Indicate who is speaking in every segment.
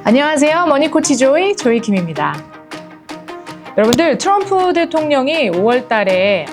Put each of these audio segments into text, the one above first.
Speaker 1: 안녕하세요. 머니코치 조이 김입니다. 여러분들, 트럼프 대통령이 5월 달에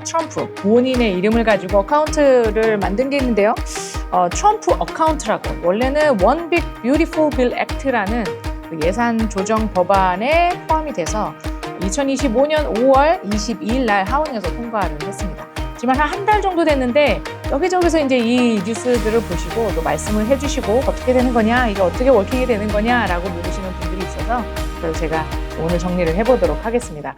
Speaker 1: 트럼프 본인의 이름을 가지고 어카운트를 만든 게 있는데요. 트럼프 어카운트라고, 원래는 One Big Beautiful Bill Act라는 그 예산 조정 법안에 포함이 돼서 2025년 5월 22일 날 하원에서 통과를 했습니다. 하지만 한 달 정도 됐는데 여기저기서 이제 이 뉴스들을 보시고 또 말씀을 해주시고 어떻게 되는 거냐, 이게 어떻게 워킹이 되는 거냐라고 물으시는 분들이 있어서 그래서 제가 오늘 정리를 해보도록 하겠습니다.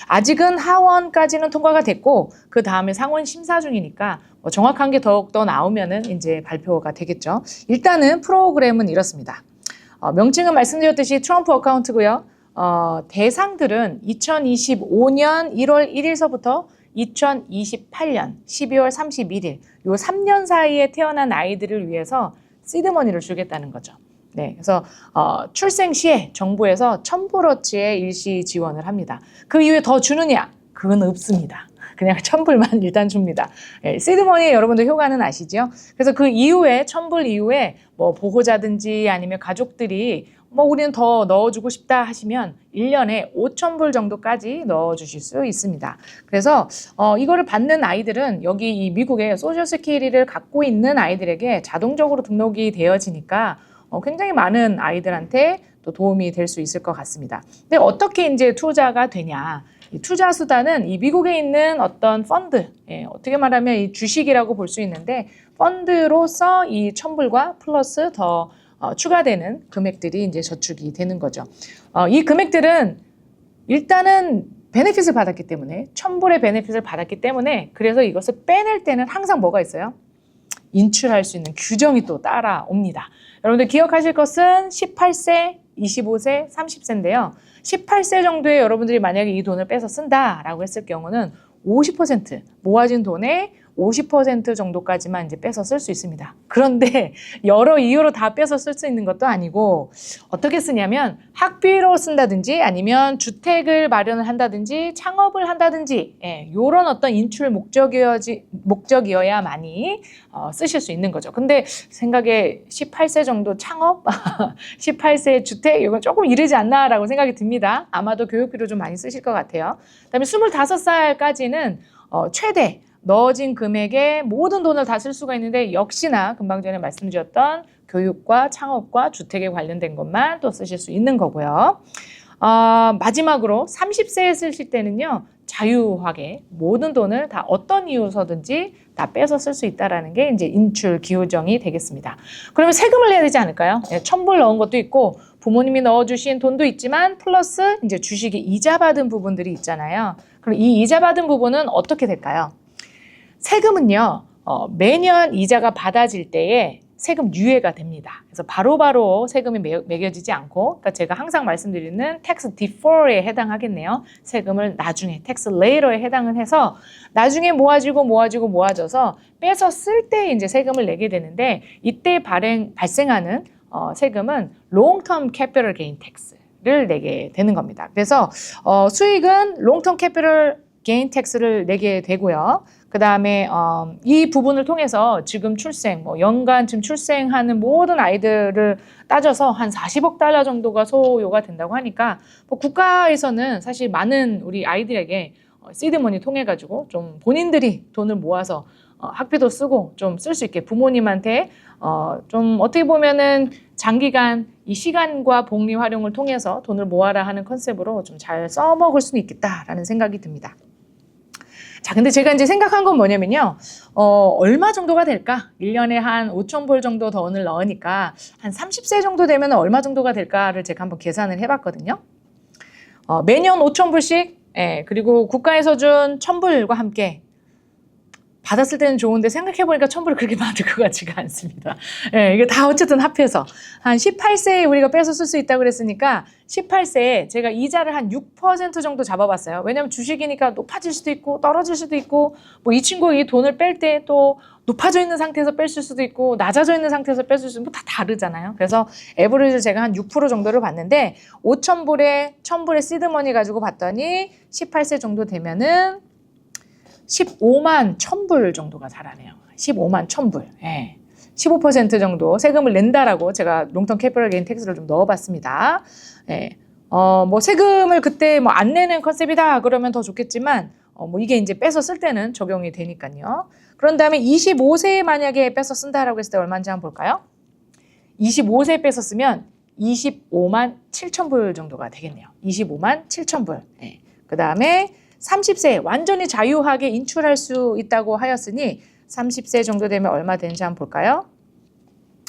Speaker 1: 아직은 하원까지는 통과가 됐고 그 다음에 상원 심사 중이니까 정확한 게 더욱더 나오면은 이제 발표가 되겠죠. 일단은 프로그램은 이렇습니다. 명칭은 말씀드렸듯이 트럼프 어카운트고요. 대상들은 2025년 1월 1일서부터 2028년 12월 31일 요 3년 사이에 태어난 아이들을 위해서 시드머니를 주겠다는 거죠. 네, 그래서 출생 시에 정부에서 $1,000의 일시 지원을 합니다. 그 이후에 더 주느냐? 그건 없습니다. 그냥 $1,000만 일단 줍니다. 네, 시드머니의 여러분들 효과는 아시죠? 그래서 그 이후에 $1,000 이후에 뭐 보호자든지 아니면 가족들이 우리는 더 넣어주고 싶다 하시면 1년에 $5,000 정도까지 넣어주실 수 있습니다. 그래서 이거를 받는 아이들은 여기 이 미국의 소셜 세큐리티를 갖고 있는 아이들에게 자동적으로 등록이 되어지니까 굉장히 많은 아이들한테 또 도움이 될 수 있을 것 같습니다. 근데 어떻게 이제 투자가 되냐? 이 투자 수단은 이 미국에 있는 어떤 펀드, 어떻게 말하면 이 주식이라고 볼 수 있는데 펀드로서 이 $1,000과 플러스 더 추가되는 금액들이 이제 저축이 되는 거죠. 이 금액들은 일단은 베네핏을 받았기 때문에 $1,000의 베네핏을 받았기 때문에 그래서 이것을 빼낼 때는 항상 뭐가 있어요? 인출할 수 있는 규정이 또 따라옵니다. 여러분들 기억하실 것은 18세, 25세, 30세인데요. 18세 정도에 여러분들이 만약에 이 돈을 빼서 쓴다라고 했을 경우는 50% 모아진 돈의 50% 정도까지만 이제 빼서 쓸 수 있습니다. 그런데 여러 이유로 다 빼서 쓸 수 있는 것도 아니고 어떻게 쓰냐면 학비로 쓴다든지 아니면 주택을 마련을 한다든지 창업을 한다든지 이런 어떤 인출 목적이어야만이 쓰실 수 있는 거죠. 근데 생각에 18세 정도 창업, 18세 주택 이건 조금 이르지 않나라고 생각이 듭니다. 아마도 교육비로 좀 많이 쓰실 것 같아요. 그다음에 25살까지는 최대 넣어진 금액의 모든 돈을 다 쓸 수가 있는데 역시나 금방 전에 말씀드렸던 교육과 창업과 주택에 관련된 것만 또 쓰실 수 있는 거고요. 마지막으로 30세에 쓰실 때는요. 자유하게 모든 돈을 다 어떤 이유서든지 다 빼서 쓸 수 있다는 게 이제 인출 기호정이 되겠습니다. 그러면 세금을 내야 되지 않을까요? $1,000 넣은 것도 있고 부모님이 넣어주신 돈도 있지만 플러스 이제 주식이 이자 받은 부분들이 있잖아요. 그럼 이 이자 받은 부분은 어떻게 될까요? 세금은요, 매년 이자가 받아질 때에 세금 유예가 됩니다. 그래서 바로바로 세금이 매겨지지 않고, 그러니까 제가 항상 말씀드리는 tax defer에 해당하겠네요. 세금을 나중에, tax later에 해당을 해서 나중에 모아져서 빼서 쓸 때 이제 세금을 내게 되는데 이때 발생하는 세금은 long-term capital gain tax를 내게 되는 겁니다. 그래서 수익은 long-term capital gain tax를 내게 되고요. 그 다음에 이 부분을 통해서 지금 연간 지금 출생하는 모든 아이들을 따져서 한 $40억 정도가 소요가 된다고 하니까 국가에서는 사실 많은 우리 아이들에게 시드머니 통해 가지고 좀 본인들이 돈을 모아서 학비도 쓰고 좀 쓸 수 있게 부모님한테 좀 어떻게 보면은 장기간 이 시간과 복리 활용을 통해서 돈을 모아라 하는 컨셉으로 좀 잘 써먹을 수는 있겠다라는 생각이 듭니다. 자, 근데 제가 이제 생각한 건 뭐냐면요. 얼마 정도가 될까? 1년에 한 $5,000 정도 돈을 넣으니까 한 30세 정도 되면 얼마 정도가 될까를 제가 한번 계산을 해봤거든요. 매년 $5,000씩, 그리고 국가에서 준 $1,000과 함께 받았을 때는 좋은데 생각해보니까 $1,000을 그렇게 받을 것 같지가 않습니다. 이게 다 어쨌든 합해서 한 18세에 우리가 빼서 쓸 수 있다고 그랬으니까 18세에 제가 이자를 한 6% 정도 잡아봤어요. 왜냐면 주식이니까 높아질 수도 있고 떨어질 수도 있고 이 친구가 이 돈을 뺄 때 또 높아져 있는 상태에서 뺄 수도 있고 낮아져 있는 상태에서 뺄 수도 있고 다 다르잖아요. 그래서 에버리지 제가 한 6% 정도를 봤는데 $5,000에 $1,000의 시드머니 가지고 봤더니 18세 정도 되면은 15만 1,000불 정도가 달하네요. 15만 1,000불. 예. 15% 정도 세금을 낸다라고 제가 롱텀 캐피털 게인 텍스를 좀 넣어봤습니다. 예. 뭐 세금을 그때 뭐 안 내는 컨셉이다 그러면 더 좋겠지만 뭐 이게 이제 빼서 쓸 때는 적용이 되니까요. 그런 다음에 25세에 만약에 빼서 쓴다라고 했을 때 얼마인지 한번 볼까요? 25세에 빼서 쓰면 25만 7,000불 정도가 되겠네요. 25만 7,000불. 예. 그 다음에 30세 완전히 자유하게 인출할 수 있다고 하였으니 30세 정도 되면 얼마 되는지 한번 볼까요?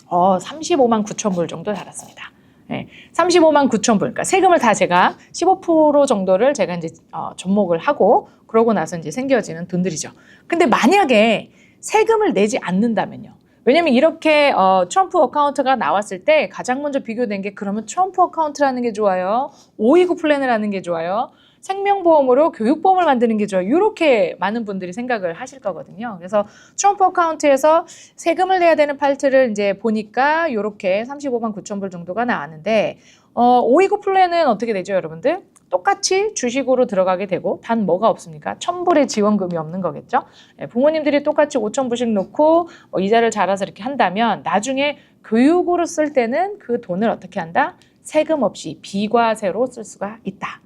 Speaker 1: 35만 9,000불 정도 달았습니다. 네, 35만 9,000불. 그러니까 세금을 다 제가 15% 정도를 제가 이제 접목을 하고 그러고 나서 이제 생겨지는 돈들이죠. 근데 만약에 세금을 내지 않는다면요. 왜냐면 이렇게 트럼프 어카운트가 나왔을 때 가장 먼저 비교된 게 그러면 트럼프 어카운트라는 게 좋아요? 529 플랜을 하는 게 좋아요? 생명보험으로 교육보험을 만드는 게 좋아요. 이렇게 많은 분들이 생각을 하실 거거든요. 그래서 트럼프 어카운트에서 세금을 내야 되는 파트를 이제 보니까 이렇게 35만 9,000불 정도가 나왔는데 529 플랜은 어떻게 되죠, 여러분들? 똑같이 주식으로 들어가게 되고 단 뭐가 없습니까? 1,000불의 지원금이 없는 거겠죠. 부모님들이 똑같이 5,000불씩 놓고 이자를 잘라서 이렇게 한다면 나중에 교육으로 쓸 때는 그 돈을 어떻게 한다? 세금 없이 비과세로 쓸 수가 있다.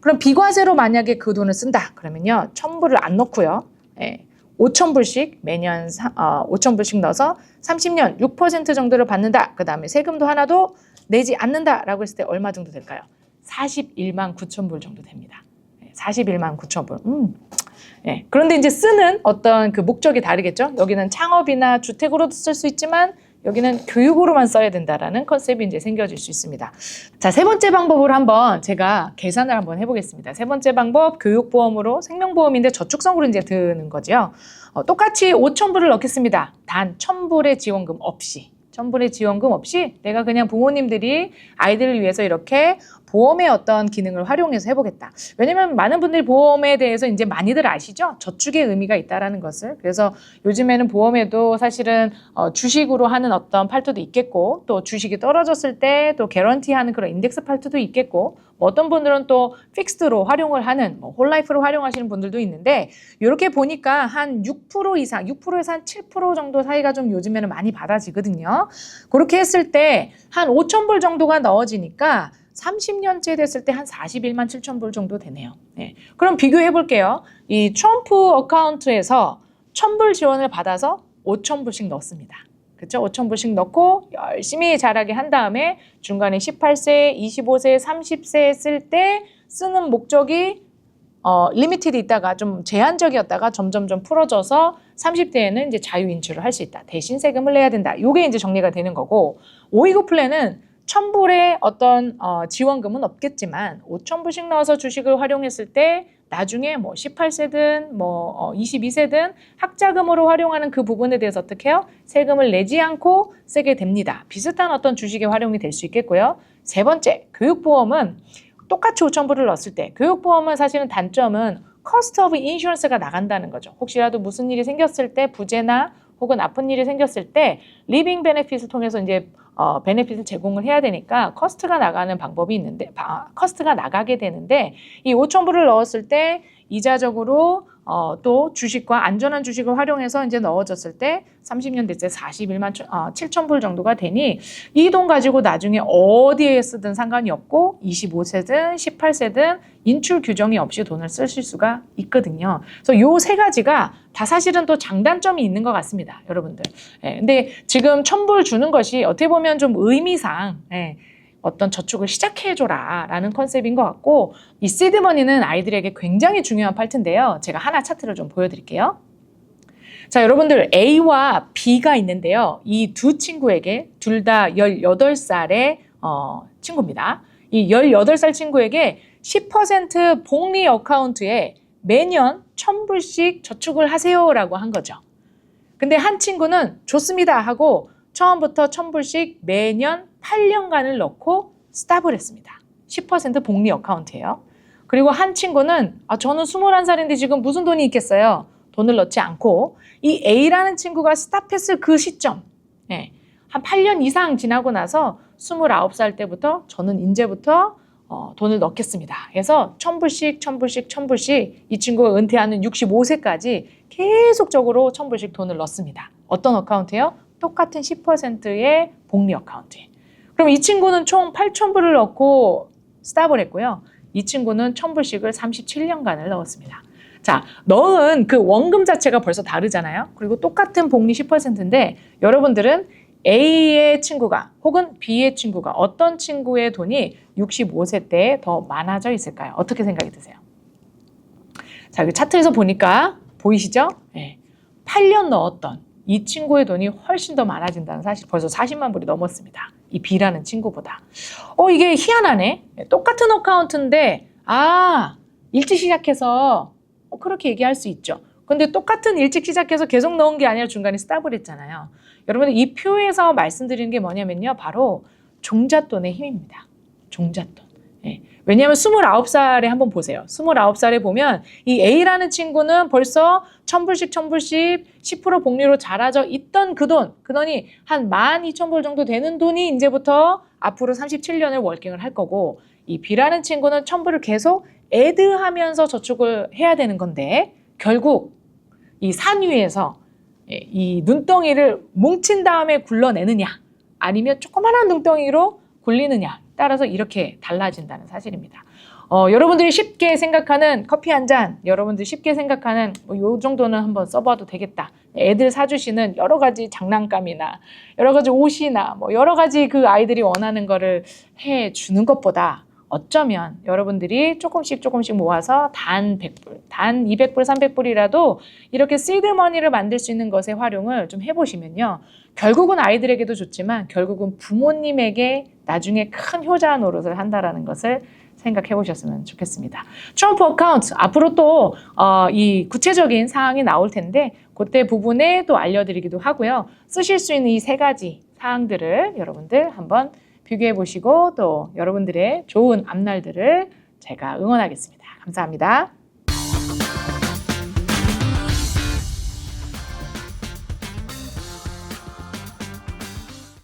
Speaker 1: 그럼 비과세로 만약에 그 돈을 쓴다 그러면요 1,000불을 안 넣고요 5,000불씩 매년 5,000불씩 넣어서 30년 6% 정도를 받는다. 그 다음에 세금도 하나도 내지 않는다라고 했을 때 얼마 정도 될까요? 41만 9,000불 정도 됩니다. 41만 9,000불. 그런데 이제 쓰는 어떤 그 목적이 다르겠죠. 여기는 창업이나 주택으로도 쓸 수 있지만 여기는 교육으로만 써야 된다라는 컨셉이 이제 생겨질 수 있습니다. 자, 세 번째 방법으로 한번 제가 계산을 한번 해보겠습니다. 세 번째 방법, 교육보험으로 생명보험인데 저축성으로 이제 드는 거죠. 똑같이 5,000불을 넣겠습니다. 단 1,000불의 지원금 없이. 1,000불의 지원금 없이 내가 그냥 부모님들이 아이들을 위해서 이렇게 보험의 어떤 기능을 활용해서 해보겠다. 왜냐면 많은 분들이 보험에 대해서 이제 많이들 아시죠? 저축의 의미가 있다라는 것을. 그래서 요즘에는 보험에도 사실은 주식으로 하는 어떤 팔트도 있겠고 또 주식이 떨어졌을 때 또 개런티하는 그런 인덱스 팔트도 있겠고 뭐 어떤 분들은 또 픽스드로 활용을 하는 뭐 홀라이프로 활용하시는 분들도 있는데 이렇게 보니까 한 6% 이상, 6%에서 한 7% 정도 사이가 좀 요즘에는 많이 받아지거든요. 그렇게 했을 때 한 5,000불 정도가 넣어지니까 30년째 됐을 때 한 41만 7,000불 정도 되네요. 그럼 비교해 볼게요. 이 트럼프 어카운트에서 1,000불 지원을 받아서 5,000불씩 넣습니다. 그렇죠? 5,000불씩 넣고 열심히 자라게 한 다음에 중간에 18세, 25세, 30세 쓸 때 쓰는 목적이 리미티드 있다가 좀 제한적이었다가 점점점 풀어져서 30대에는 이제 자유 인출을 할 수 있다. 대신 세금을 내야 된다. 이게 이제 정리가 되는 거고 529 플랜은 1,000불의 어떤 지원금은 없겠지만 5,000불씩 넣어서 주식을 활용했을 때 나중에 뭐 18세든 뭐 22세든 학자금으로 활용하는 그 부분에 대해서 어떻게 해요? 세금을 내지 않고 쓰게 됩니다. 비슷한 어떤 주식의 활용이 될 수 있겠고요. 세 번째, 교육보험은 똑같이 5,000불을 넣었을 때 교육보험은 사실은 단점은 cost of insurance가 나간다는 거죠. 혹시라도 무슨 일이 생겼을 때 부재나 혹은 아픈 일이 생겼을 때 리빙 베네핏을 통해서 이제 베네핏을 제공을 해야 되니까 커스트가 나가는 방법이 있는데 커스트가 나가게 되는데 이 5,000불을 넣었을 때 이자적으로 또 주식과 안전한 주식을 활용해서 이제 넣어졌을 때 30년 됐을 때 41만 7,000불 정도가 되니 이 돈 가지고 나중에 어디에 쓰든 상관이 없고 25세든 18세든 인출 규정이 없이 돈을 쓰실 수가 있거든요. 그래서 요 세 가지가 다 사실은 또 장단점이 있는 것 같습니다, 여러분들. 근데 지금 1,000불 주는 것이 어떻게 보면 좀 의미상 어떤 저축을 시작해줘라 라는 컨셉인 것 같고 이 시드머니는 아이들에게 굉장히 중요한 파트인데요. 제가 하나 차트를 좀 보여드릴게요. 자, 여러분들 A와 B가 있는데요. 이 두 친구에게 둘 다 18살의 친구입니다. 이 18살 친구에게 10% 복리 어카운트에 매년 1,000불씩 저축을 하세요라고 한 거죠. 근데 한 친구는 좋습니다 하고 처음부터 1,000불씩 매년 8년간을 넣고 스탑을 했습니다. 10% 복리 어카운트예요. 그리고 한 친구는 저는 21살인데 지금 무슨 돈이 있겠어요. 돈을 넣지 않고 이 A라는 친구가 스탑했을 그 시점 한 8년 이상 지나고 나서 29살 때부터 저는 이제부터 돈을 넣겠습니다. 그래서 1,000불씩 1,000불씩 1,000불씩 이 친구가 은퇴하는 65세까지 계속적으로 1,000불씩 돈을 넣습니다. 어떤 어카운트예요? 똑같은 10%의 복리 어카운트. 그럼 이 친구는 총 8,000불을 넣고 스탑을 했고요. 이 친구는 1,000불씩을 37년간을 넣었습니다. 자, 넣은 그 원금 자체가 벌써 다르잖아요. 그리고 똑같은 복리 10%인데 여러분들은 A의 친구가 혹은 B의 친구가 어떤 친구의 돈이 65세 때 더 많아져 있을까요? 어떻게 생각이 드세요? 자, 여기 차트에서 보니까 보이시죠? 네. 8년 넣었던 이 친구의 돈이 훨씬 더 많아진다는 사실, 벌써 40만 불이 넘었습니다. 이 B라는 친구보다. 이게 희한하네. 똑같은 어카운트인데 일찍 시작해서 그렇게 얘기할 수 있죠. 근데 똑같은 일찍 시작해서 계속 넣은 게 아니라 중간에 스탑을 했잖아요. 여러분들 이 표에서 말씀드리는 게 뭐냐면요. 바로 종잣돈의 힘입니다. 종잣돈. 예. 왜냐하면 29살에 한번 보세요. 29살에 보면 이 A라는 친구는 벌써 1,000불씩 1,000불씩 10% 복리로 자라져 있던 그 돈이 한 12,000불 정도 되는 돈이 이제부터 앞으로 37년을 월갱을 할 거고, 이 B라는 친구는 1,000불을 계속 애드하면서 저축을 해야 되는 건데 결국 이 산 위에서 이 눈덩이를 뭉친 다음에 굴러내느냐 아니면 조그마한 눈덩이로 굴리느냐 따라서 이렇게 달라진다는 사실입니다. 여러분들이 쉽게 생각하는 커피 한 잔, 여러분들이 쉽게 생각하는 요 정도는 한번 써봐도 되겠다. 애들 사주시는 여러 가지 장난감이나 여러 가지 옷이나 여러 가지 그 아이들이 원하는 거를 해주는 것보다 어쩌면 여러분들이 조금씩 모아서 단 100불, 단 200불, 300불이라도 이렇게 시드머니를 만들 수 있는 것에 활용을 좀 해보시면요. 결국은 아이들에게도 좋지만 결국은 부모님에게 나중에 큰 효자 노릇을 한다는 것을 생각해 보셨으면 좋겠습니다. 트럼프 어카운트, 앞으로 또 이 구체적인 사항이 나올 텐데 그때 부분에 또 알려드리기도 하고요. 쓰실 수 있는 이 세 가지 사항들을 여러분들 한번 비교해 보시고 또 여러분들의 좋은 앞날들을 제가 응원하겠습니다. 감사합니다.